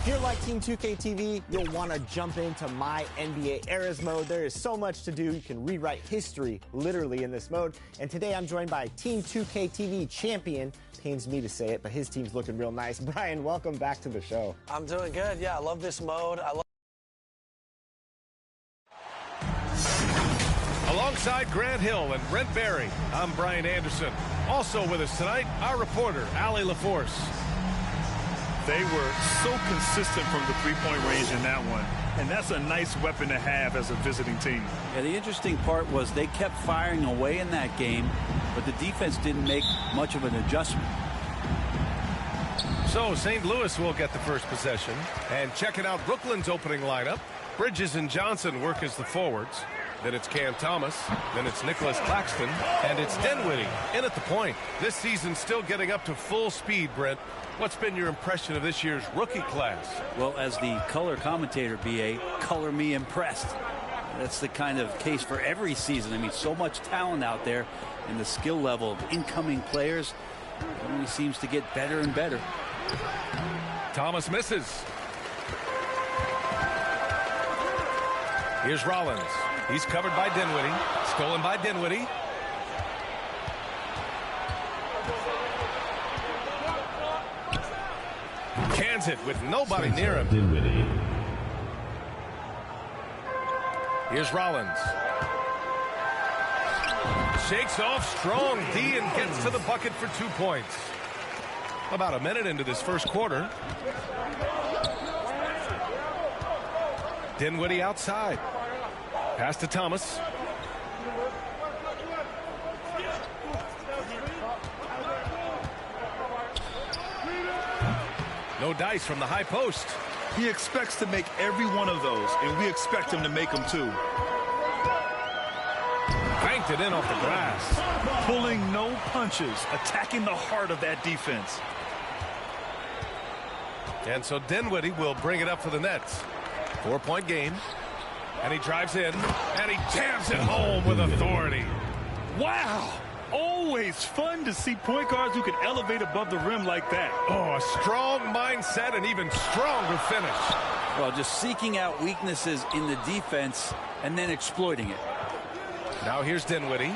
If you're like Team 2K TV, you'll want to jump into My NBA Eras mode. There is so much to do. You can rewrite history literally in this mode. And today I'm joined by Team 2K TV champion. Pains me to say it, but his team's looking real nice. Brian, welcome back to the show. I'm doing good. Yeah, I love this mode. Alongside Grant Hill and Brent Barry, I'm Brian Anderson. Also with us tonight, our reporter, Allie LaForce. They were so consistent from the three-point range in that one, and that's a nice weapon to have as a visiting team. Yeah, the interesting part was they kept firing away in that game, but the defense didn't make much of an adjustment. So St. Louis will get the first possession, and checking out Brooklyn's opening lineup, Bridges and Johnson work as the forwards. Then it's Cam Thomas, then it's Nicholas Claxton, and it's Dinwiddie in at the point. This season's still getting up to full speed, Brent. What's been your impression of this year's rookie class? Well, as the color commentator, BA, color me impressed. That's the kind of case for every season. I mean, so much talent out there, and the skill level of incoming players only seems to get better and better. Thomas misses. Here's Rollins. He's covered by Dinwiddie. Stolen by Dinwiddie. Cans it with nobody near him. Dinwiddie. Here's Rollins. Shakes off strong D and gets to the bucket for 2 points. About a minute into this first quarter. Dinwiddie outside. Pass to Thomas. No dice from the high post. He expects to make every one of those, and we expect him to make them too. Banked it in off the glass. Pulling no punches, attacking the heart of that defense. And so Dinwiddie will bring it up for the Nets. 4-point game. And he drives in, and he jams it home with authority. Wow! Always fun to see point guards who can elevate above the rim like that. Oh, a strong mindset and even stronger finish. Well, just seeking out weaknesses in the defense and then exploiting it. Now here's Dinwiddie.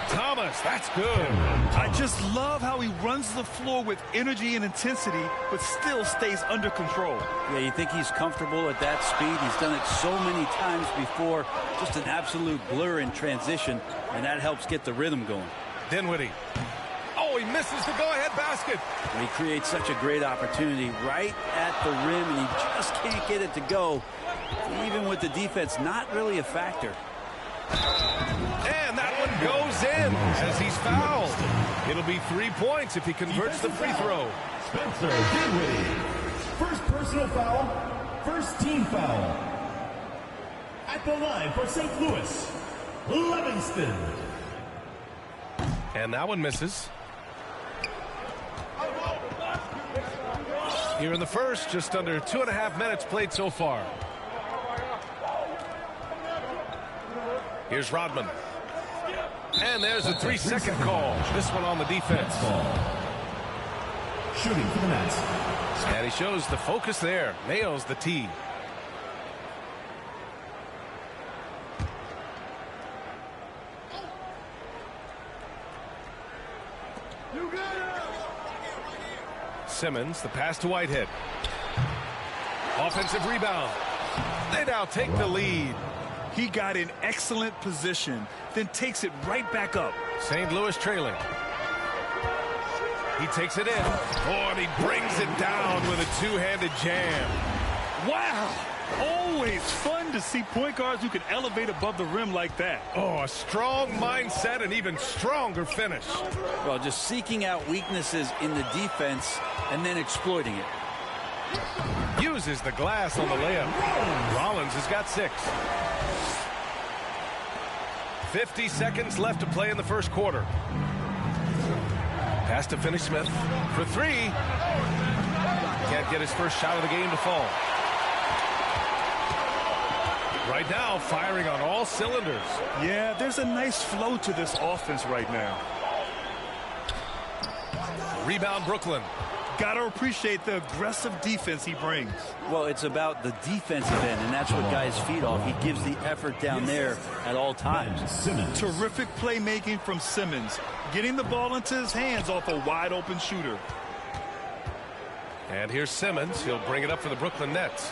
Thomas, that's good. I just love how he runs the floor with energy and intensity, but still stays under control. Yeah, you think he's comfortable at that speed. He's done it so many times before. Just an absolute blur in transition, and that helps get the rhythm going. Dinwiddie. Oh, he misses the go-ahead basket. And he creates such a great opportunity right at the rim, and he just can't get it to go. Even with the defense not really a factor. And that one goes in as he's fouled. It'll be 3 points if he converts the free throw. Spencer Dinwiddie. First personal foul, first team foul. At the line for St. Louis, Livingston. And that one misses. Here in the first, just under 2.5 minutes played so far. Here's Rodman. And there's a 3-second call. This one on the defense. Shooting for the Nets. And he shows the focus there. Nails the tee. Simmons, the pass to Whitehead. Offensive rebound. They now take the lead. He got in excellent position, then takes it right back up. St. Louis trailing. He takes it in. Oh, and he brings it down with a two-handed jam. Wow! Always fun to see point guards who can elevate above the rim like that. Oh, a strong mindset and even stronger finish. Well, just seeking out weaknesses in the defense and then exploiting it. Uses the glass on the layup. Rollins has got 6. 50 seconds left to play in the first quarter. Pass to Finney-Smith for 3. Can't get his first shot of the game to fall. Right now, firing on all cylinders. Yeah, there's a nice flow to this offense right now. Rebound Brooklyn. got to appreciate the aggressive defense he brings. Well, it's about the defensive end, and that's what guys feed off. He gives the effort down there at all times. Terrific playmaking from Simmons, getting the ball into his hands off a wide-open shooter. And here's Simmons. He'll bring it up for the Brooklyn Nets.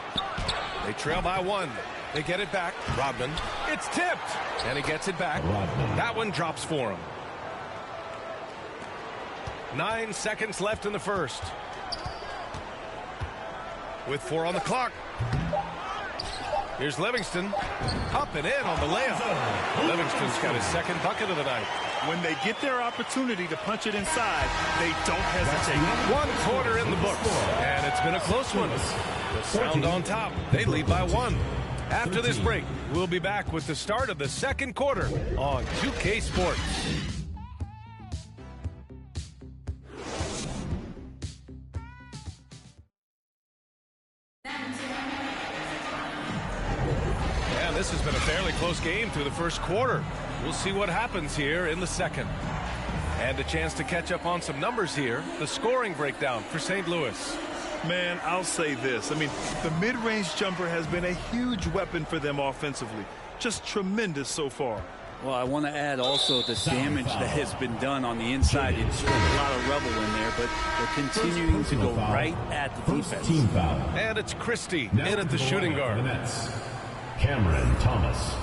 They trail by 1. They get it back. Rodman. It's tipped. And he gets it back. That one drops for him. 9 seconds left in the first. With 4 on the clock. Here's Livingston. Up and in on the layup. Livingston's got his second bucket of the night. When they get their opportunity to punch it inside, they don't hesitate. 1 quarter in the books. And it's been a close one. The Sound on top. They lead by 1. After this break, we'll be back with the start of the second quarter on 2K Sports. And this has been a fairly close game through the first quarter. We'll see what happens here in the second. And a chance to catch up on some numbers here. The scoring breakdown for St. Louis. Man, I'll say this. I mean, the mid-range jumper has been a huge weapon for them offensively. Just tremendous so far. Well, I want to add also the damage that has been done on the inside. It's a lot of rubble in there, but they're continuing to go right at the defense. Team foul. And it's Christie in at the shooting guard. Cameron Thomas.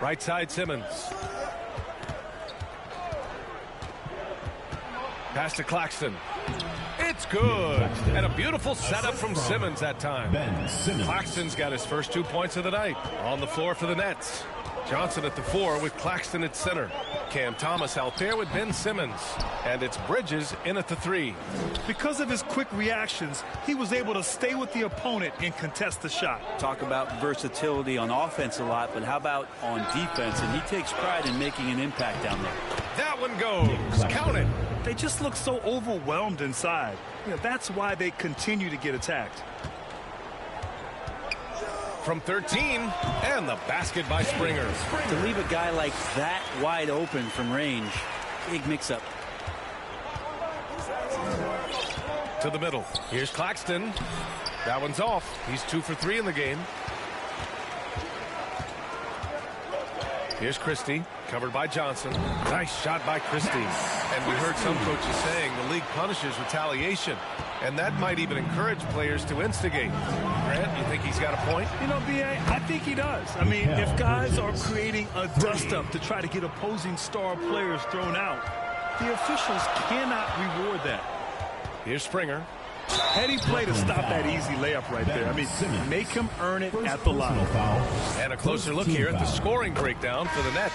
Right side Simmons. Pass to Claxton. It's good. And a beautiful setup from Simmons that time. Claxton's got his first 2 points of the night. On the floor for the Nets. Johnson at the 4 with Claxton at center. Cam Thomas out there with Ben Simmons. And it's Bridges in at the 3. Because of his quick reactions, he was able to stay with the opponent and contest the shot. Talk about versatility on offense a lot, but how about on defense? And he takes pride in making an impact down there. That one goes. Count it. They just look so overwhelmed inside. That's why they continue to get attacked. From 13, and the basket by Springer. To leave a guy like that wide open from range, big mix-up. To the middle. Here's Claxton. That one's off. He's 2 for 3 in the game. Here's Christie, covered by Johnson. Nice shot by Christie. And we heard some coaches saying the league punishes retaliation. And that might even encourage players to instigate. Grant, you think he's got a point? You know, B.A., I think he does. I mean, if guys are creating a dust-up to try to get opposing star players thrown out, the officials cannot reward that. Here's Springer. Heady play to stop that easy layup right there. I mean, make him earn it at the line. And a closer look here at the scoring breakdown for the Nets.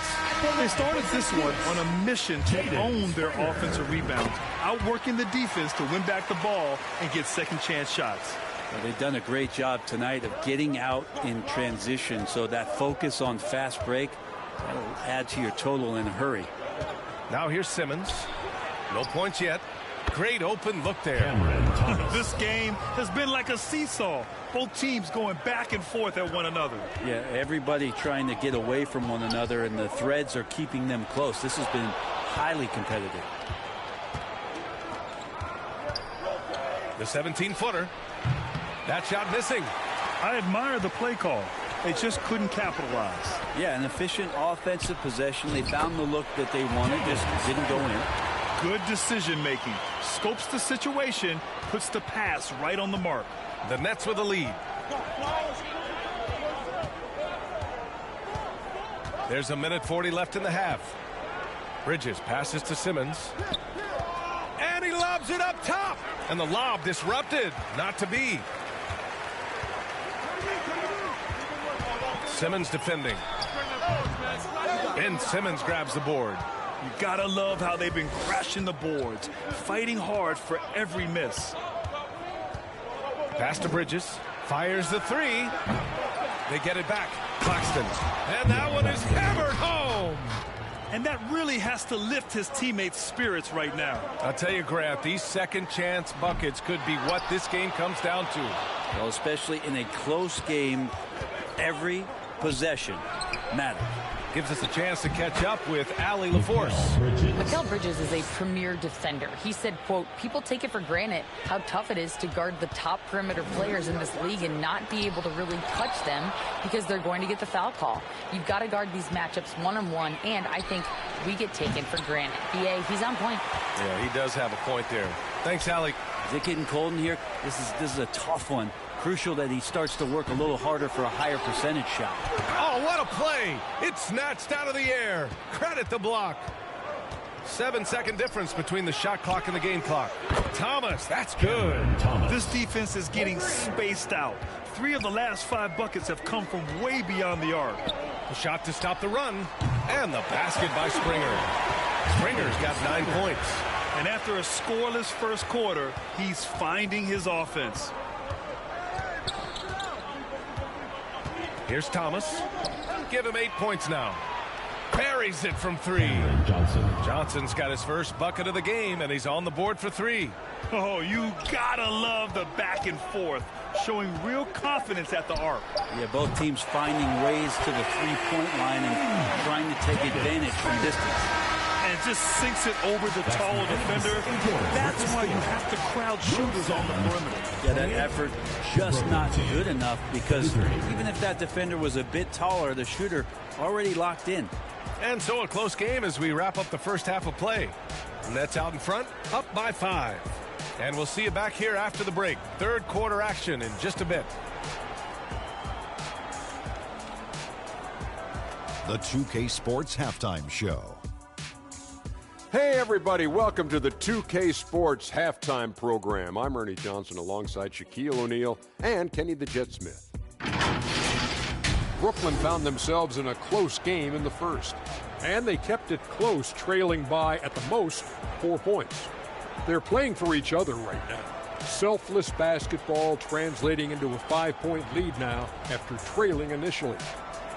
They started this one on a mission to own their offensive rebounds, outworking the defense to win back the ball and get second chance shots. Well, they've done a great job tonight of getting out in transition, so that focus on fast break will add to your total in a hurry. Now here's Simmons. No points yet. Great open look there. This game has been like a seesaw. Both teams going back and forth at one another. Yeah, everybody trying to get away from one another, and the threads are keeping them close. This has been highly competitive. The 17-footer. That shot missing. I admire the play call. They just couldn't capitalize. Yeah, an efficient offensive possession. They found the look that they wanted, just didn't go in. Good decision making. Scopes the situation, puts the pass right on the mark. The Nets with a lead. There's 1:40 left in the half. Bridges passes to Simmons. And he lobs it up top. And the lob disrupted. Not to be. Simmons defending. Ben Simmons grabs the board. You gotta love how they've been crashing the boards, fighting hard for every miss. Pass to Bridges. Fires the 3. They get it back. Claxton. And that one is hammered home. And that really has to lift his teammates' spirits right now. I'll tell you, Grant, these second chance buckets could be what this game comes down to. Well, especially in a close game, every possession matters. Gives us a chance to catch up with Allie LaForce. Mikal Bridges is a premier defender. He said, quote, people take it for granted how tough it is to guard the top perimeter players in this league and not be able to really touch them because they're going to get the foul call. You've got to guard these matchups one-on-one, and I think we get taken for granted. BA, he's on point. Yeah, he does have a point there. Thanks, Allie. Is it getting cold in here? This is a tough one. Crucial that he starts to work a little harder for a higher percentage shot. Oh, what a play! It's snatched out of the air. Credit the block. 7-second difference between the shot clock and the game clock. Thomas, that's good. This defense is getting spaced out. 3 of the last 5 buckets have come from way beyond the arc. A shot to stop the run, and the basket by Springer. Springer's got 9 points. And after a scoreless first quarter, he's finding his offense. Here's Thomas. Give him 8 points now. Buries it from 3. Johnson's got his first bucket of the game, and he's on the board for 3. Oh, you gotta love the back and forth, showing real confidence at the arc. Yeah, both teams finding ways to the three-point line and trying to take advantage from distance. And just sinks it over the taller defender. That's why you have to crowd shooters on the perimeter. Yeah, that effort just not good enough because even if that defender was a bit taller, the shooter already locked in. And so a close game as we wrap up the first half of play. Nets out in front, up by 5. And we'll see you back here after the break. Third quarter action in just a bit. The 2K Sports Halftime Show. Hey everybody, welcome to the 2K Sports Halftime Program. I'm Ernie Johnson alongside Shaquille O'Neal and Kenny the Jet Smith. Brooklyn found themselves in a close game in the first, and they kept it close, trailing by at the most 4 points. They're playing for each other right now. Selfless basketball translating into a 5-point lead now after trailing initially.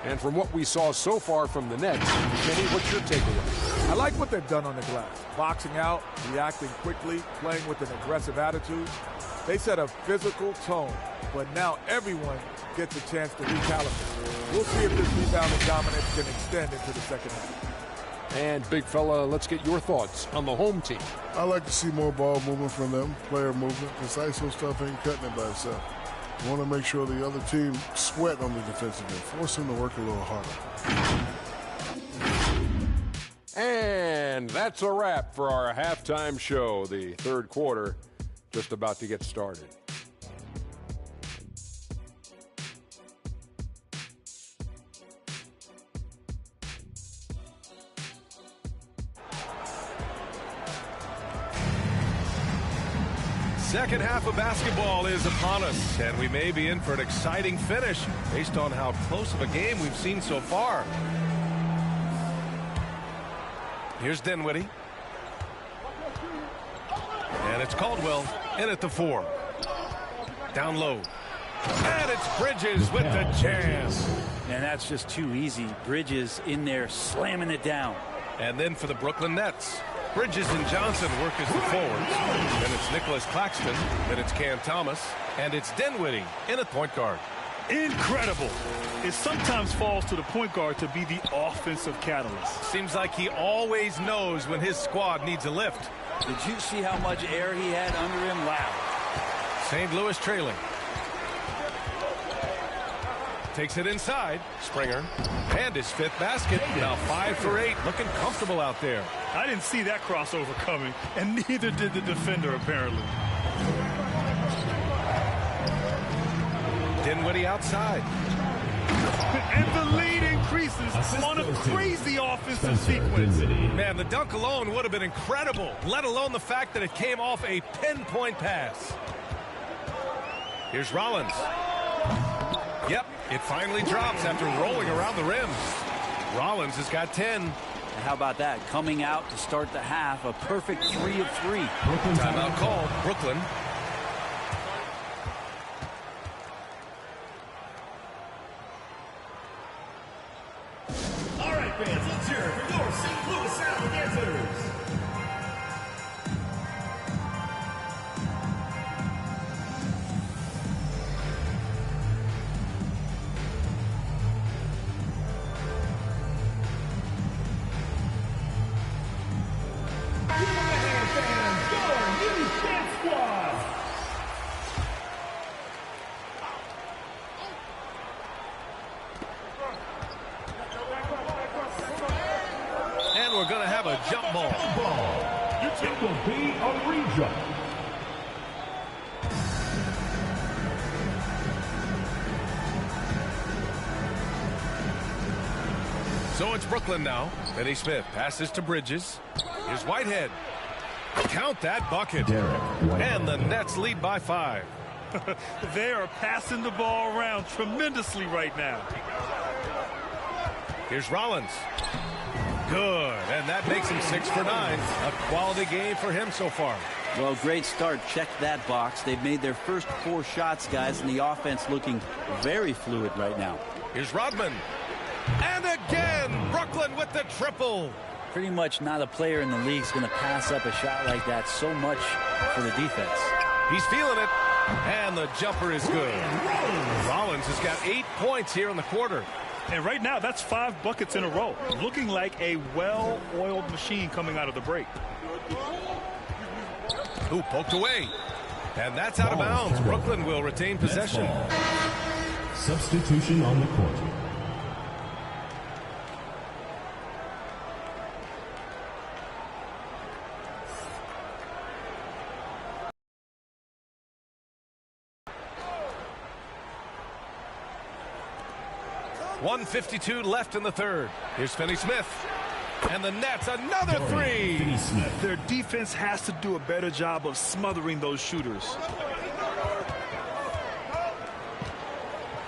And from what we saw so far from the Nets, Kenny, what's your takeaway? I like what they've done on the glass. Boxing out, reacting quickly, playing with an aggressive attitude. They set a physical tone, but now everyone gets a chance to recalibrate. We'll see if this rebounding dominance can extend into the second half. And big fella, let's get your thoughts on the home team. I like to see more ball movement from them, player movement, because ISO stuff ain't cutting it by itself. You want to make sure the other team sweat on the defensive end, force them to work a little harder. And that's a wrap for our halftime show. The third quarter just about to get started. Second half of basketball is upon us, and we may be in for an exciting finish based on how close of a game we've seen so far. Here's Dinwiddie. And it's Caldwell in at the 4. Down low. And it's Bridges with the jam. And that's just too easy. Bridges in there slamming it down. And then for the Brooklyn Nets, Bridges and Johnson work as the forwards. Then it's Nicholas Claxton. Then it's Cam Thomas. And it's Dinwiddie in at point guard. Incredible. It sometimes falls to the point guard to be the offensive catalyst. Seems like he always knows when his squad needs a lift. Did you see how much air he had under him? Wow. St. Louis trailing. Takes it inside. Springer. And his 5th basket. Now 5 for 8. Looking comfortable out there. I didn't see that crossover coming, and neither did the defender, apparently. Dinwiddie outside. And the lead increases on a crazy offensive sequence. Man, the dunk alone would have been incredible, let alone the fact that it came off a pinpoint pass. Here's Rollins. Yep, it finally drops after rolling around the rim. Rollins has got 10. And how about that? Coming out to start the half, a perfect 3 of 3. Timeout called, Brooklyn. All right, fans, let's hear it for your St. Louis Sound dancers. jump ball. It will be a re-jump. So it's Brooklyn now. Finney Smith passes to Bridges. Here's Whitehead. Count that bucket. And the Nets lead by 5. They are passing the ball around tremendously right now. Here's Rollins. Good. And that makes him 6 for 9. A quality game for him so far. Well, great start. Check that box. They've made their first 4 shots, guys, and the offense looking very fluid right now. Here's Rodman. And again, Brooklyn with the triple. Pretty much not a player in the league is going to pass up a shot like that so much for the defense. He's feeling it. And the jumper is good. Rollins has got 8 points here in the quarter. And right now, that's 5 buckets in a row. Looking like a well-oiled machine coming out of the break. Who poked away. And that's out of bounds. Brooklyn will retain possession. Substitution on the court. .152 left in the third. Here's Finney Smith. And the Nets, another 3. Their defense has to do a better job of smothering those shooters.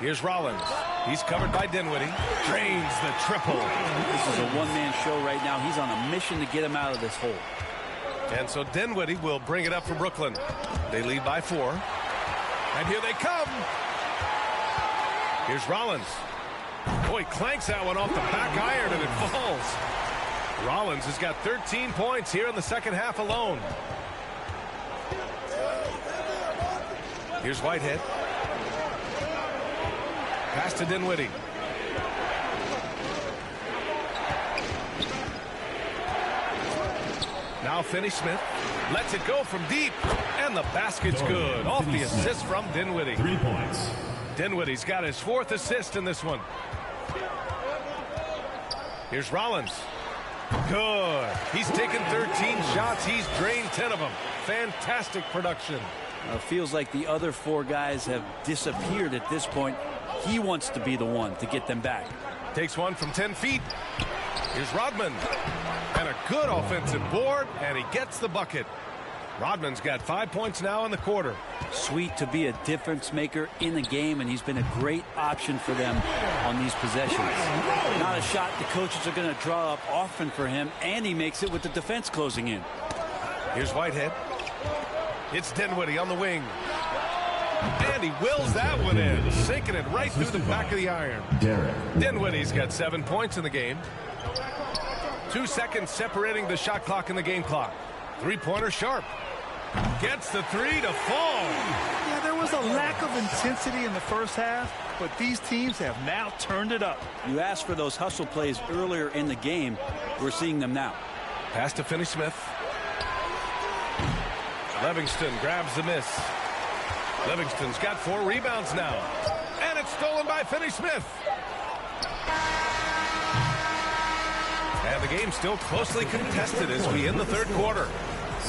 Here's Rollins. He's covered by Dinwiddie. Drains the triple. This is a one-man show right now. He's on a mission to get him out of this hole. And so Dinwiddie will bring it up for Brooklyn. They lead by 4. And here they come. Here's Rollins. Boy, clanks that one off the back iron and it falls. Rollins has got 13 points here in the second half alone. Here's Whitehead. Pass to Dinwiddie. Now Finney Smith lets it go from deep. And the basket's good. Off the assist from Dinwiddie. 3 points. Dinwiddie's got his 4th assist in this one. Here's Rollins. Good. He's taken 13 shots. He's drained 10 of them. Fantastic production. Feels like the other 4 guys have disappeared at this point. He wants to be the one to get them back. Takes one from 10 feet. Here's Rodman. And a good offensive board, and he gets the bucket. Rodman's got 5 points now in the quarter. Sweet to be a difference maker in the game, and he's been a great option for them on these possessions. Not a shot the coaches are going to draw up often for him, and he makes it with the defense closing in. Here's Whitehead. It's Dinwiddie on the wing. And he wills that one in, sinking it right through the back of the iron. Dinwiddie's got 7 points in the game. 2 seconds separating the shot clock and the game clock. 3-pointer sharp. Gets the 3 to fall. Yeah, there was a lack of intensity in the first half, but these teams have now turned it up. You asked for those hustle plays earlier in the game. We're seeing them now. Pass to Finney Smith. Livingston grabs the miss. Livingston's got 4 rebounds now. And it's stolen by Finney Smith. And the game's still closely contested as we end the third quarter.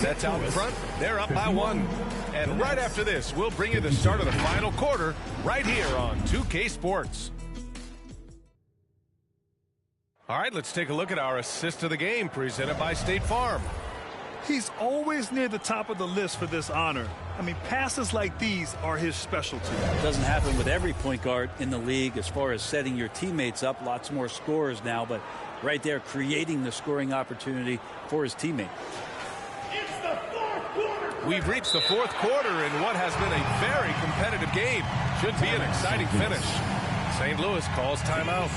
Nets out in front. They're up by 1. And right after this, we'll bring you the start of the final quarter right here on 2K Sports. All right, let's take a look at our assist of the game presented by State Farm. He's always near the top of the list for this honor. I mean, passes like these are his specialty. It doesn't happen with every point guard in the league as far as setting your teammates up. Lots more scorers now, but right there creating the scoring opportunity for his teammate. We've reached the 4th quarter in what has been a very competitive game. Should be an exciting finish. St. Louis calls timeout.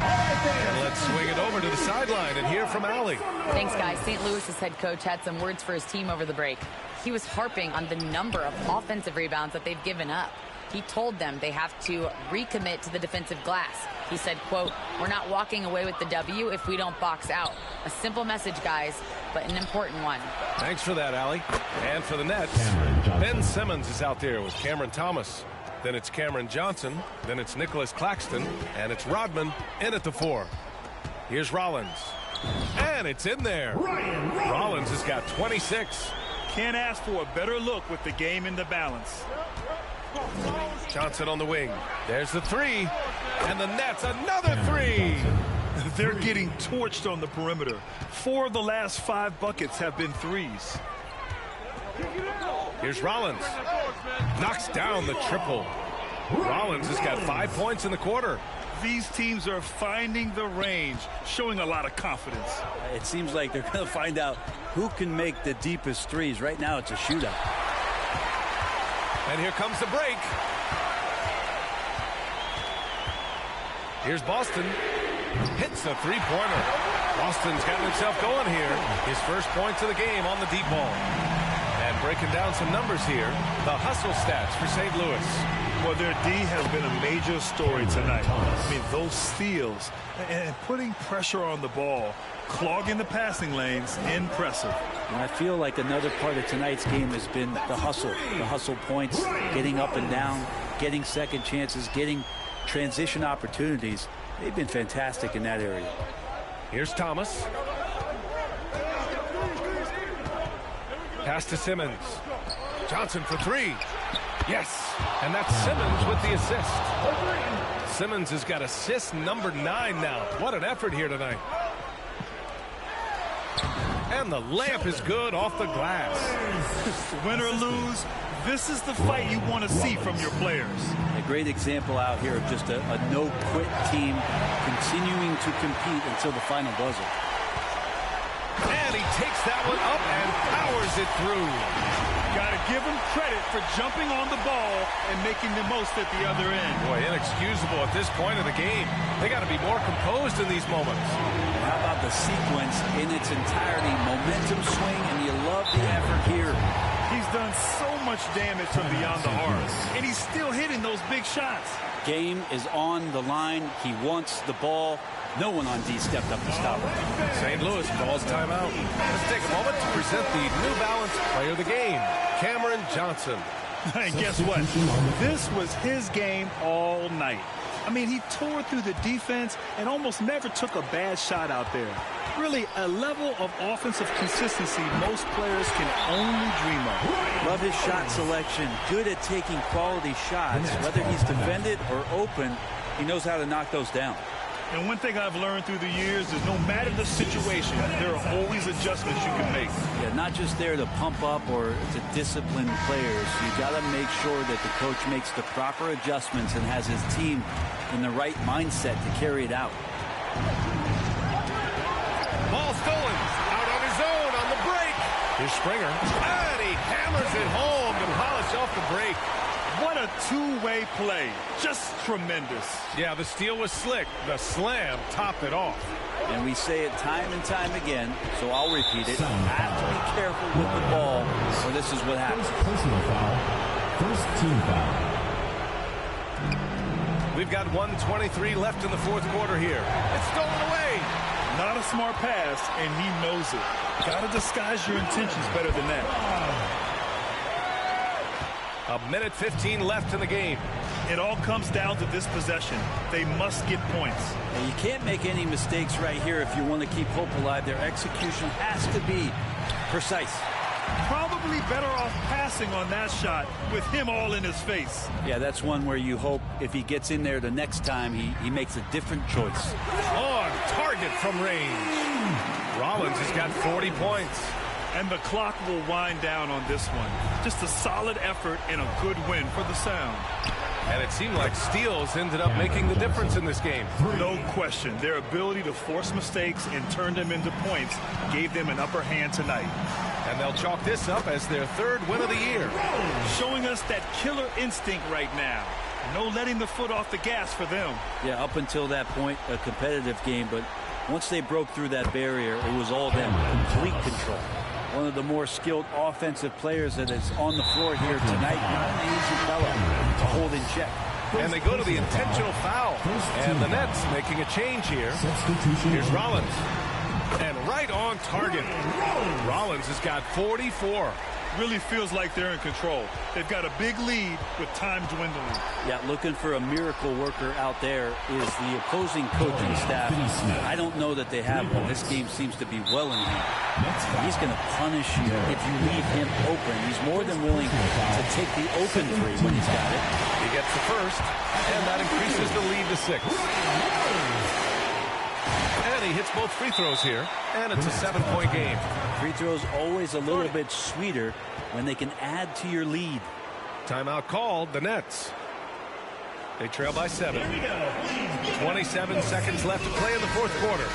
And let's swing it over to the sideline and hear from Allie. Thanks, guys. St. Louis's head coach had some words for his team over the break. He was harping on the number of offensive rebounds that they've given up. He told them they have to recommit to the defensive glass. He said, quote, "We're not walking away with the W if we don't box out." A simple message, guys, but an important one. Thanks for that, Allie. And for the Nets, Ben Simmons is out there with Cameron Thomas. then it's Cameron Johnson, then it's Nicholas Claxton, and it's Rodman in at the 4. Here's Rollins. And it's in there. Rollins has got 26. Can't ask for a better look with the game in the balance. Johnson on the wing. There's the 3. And the Nets, another 3. They're getting torched on the perimeter. 4 of the last 5 buckets have been threes. Here's Rollins. Knocks down the triple. Rollins has got 5 points in the quarter. These teams are finding the range, showing a lot of confidence. It seems like they're going to find out who can make the deepest threes. Right now, it's a shootout. And here comes the break. Here's Boston. Hits a three-pointer. Boston's gotten himself going here. His first points of the game on the deep ball. And breaking down some numbers here, the hustle stats for St. Louis. Well, their D has been a major story tonight. I mean, those steals and putting pressure on the ball, clogging the passing lanes, impressive. And I feel like another part of tonight's game has been the hustle points, getting up and down, getting second chances, getting transition opportunities. They've been fantastic in that area. Here's Thomas. Pass to Simmons. Johnson for 3. Yes, and that's Simmons with the assist. Simmons has got assist number 9 now. What an effort here tonight. And the layup is good off the glass. Win or lose, this is the fight you want to see from your players. A great example out here of just a no-quit team continuing to compete until the final buzzer. And he takes that one up and powers it through. Got to give him credit for jumping on the ball and making the most at the other end. Boy, inexcusable at this point of the game. They got to be more composed in these moments. How about the sequence in its entirety? Momentum swing, and you love the effort here. He's done so much damage from beyond the arc, and he's still hitting those big shots. Game is on the line. He wants the ball. No one on D stepped up to stop him. St. Louis calls timeout. Let's take a moment to present the New Balance Player of the Game, Cameron Johnson. And guess what? This was his game all night. I mean, he tore through the defense and almost never took a bad shot out there. Really, a level of offensive consistency most players can only dream of. Love his shot selection. Good at taking quality shots. Whether he's defended or open, he knows how to knock those down. And one thing I've learned through the years is no matter the situation, there are always adjustments you can make. Yeah, not just there to pump up or to discipline players. You got to make sure that the coach makes the proper adjustments and has his team in the right mindset to carry it out. Ball stolen. Out on his own on the break. Here's Springer. And he hammers it home to polish off the break. What a two-way play. Just tremendous. Yeah, the steal was slick. The slam topped it off. And we say it time and time again, so I'll repeat it. Have to be careful with the ball, or this is what happens. Personal foul. First team foul. We've got 1:23 left in the fourth quarter here. It's stolen away. Not a smart pass, and he knows it. Got to disguise your intentions better than that. 1:15 left in the game. It all comes down to this possession. They must get points. And you can't make any mistakes right here if you want to keep hope alive. Their execution has to be precise. Probably better off passing on that shot with him all in his face. Yeah, that's one where you hope if he gets in there the next time, he makes a different choice. On target from range. Rollins has got 40 points. And the clock will wind down on this one. Just a solid effort and a good win for the Sound. And it seemed like steals ended up making the difference in this game. No question. Their ability to force mistakes and turn them into points gave them an upper hand tonight. And they'll chalk this up as their third win of the year. Showing us that killer instinct right now. No letting the foot off the gas for them. Yeah, up until that point, a competitive game. But once they broke through that barrier, it was all them. Complete control. One of the more skilled offensive players that is on the floor here tonight. Not an easy fella to hold in check. And they go to the intentional foul. And the Nets making a change here. Here's Rollins. And right on target. Rollins has got 44. really feels like they're in control. They've got a big lead with time dwindling. Yeah, looking for a miracle worker out there is the opposing coaching staff. I don't know that they have one. This game seems to be well in hand. He's going to punish you if you leave him open. He's more than willing to take the open three when he's got it. He gets the first, and that increases the lead to 6. And he hits both free throws here, and it's a 7-point game. Free throws always a little bit sweeter when they can add to your lead. Timeout called, the Nets. They trail by 7. 27 seconds left to play in the fourth quarter.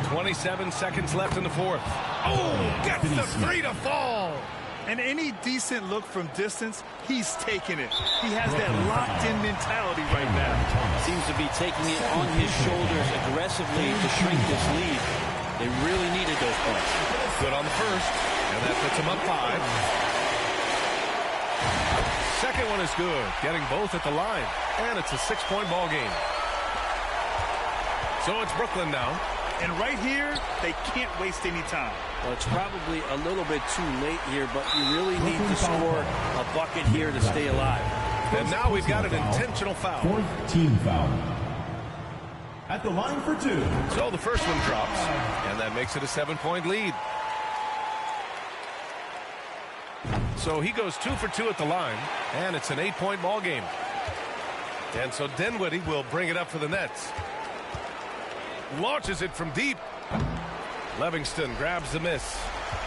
.27 seconds left in the fourth. Oh, gets the three to fall. And any decent look from distance, he's taking it. He has that locked-in mentality right now. Seems to be taking it on his shoulders aggressively to shrink this lead. They really needed those points. Good on the first, and that puts him up 5. Second one is good, getting both at the line, and it's a 6-point ball game. So it's Brooklyn now. And right here, they can't waste any time. Well, it's probably a little bit too late here, but you really need to score a bucket here to stay alive. And now we've got an intentional foul. 4th team foul. At the line for 2. So the first one drops, and that makes it a 7-point lead. So he goes 2 for 2 at the line, and it's an 8-point ball game. And so Dinwiddie will bring it up for the Nets. Launches it from deep. Livingston grabs the miss.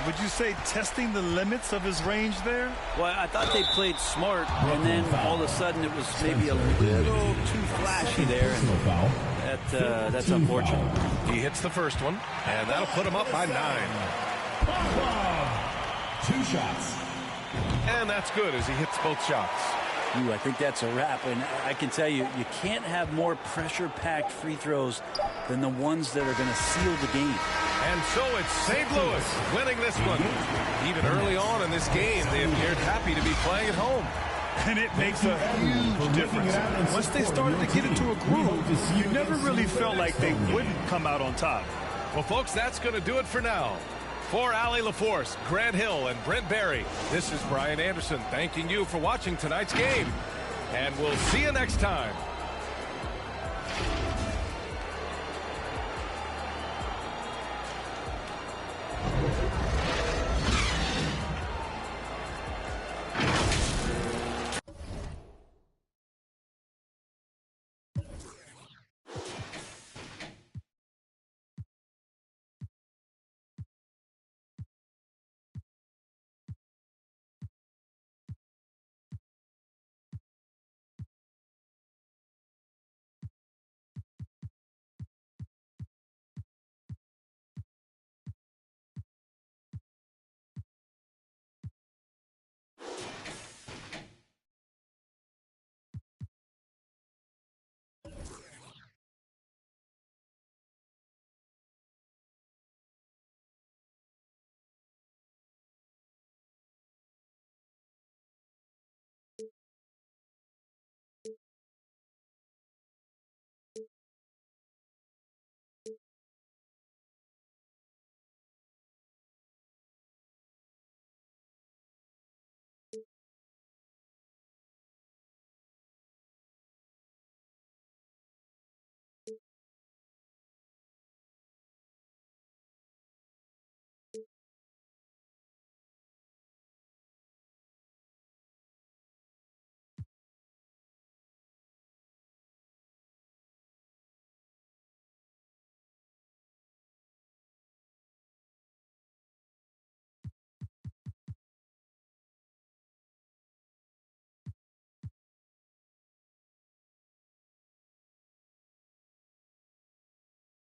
Would you say testing the limits of his range there? Well, I thought they played smart, and then all of a sudden it was maybe a little too flashy there. And that's unfortunate. He hits the first one, and that'll put him up by 9. 2 shots. And that's good as he hits both shots. Ooh, I think that's a wrap, and I can tell you, you can't have more pressure-packed free throws than the ones that are going to seal the game. And so it's St. Louis winning this one. Even early on in this game, they appeared happy to be playing at home. And it makes a huge difference. Once they started to get into a groove, you never really felt like they wouldn't come out on top. Well, folks, that's going to do it for now. For Allie LaForce, Grant Hill, and Brent Barry, this is Brian Anderson thanking you for watching tonight's game. And we'll see you next time.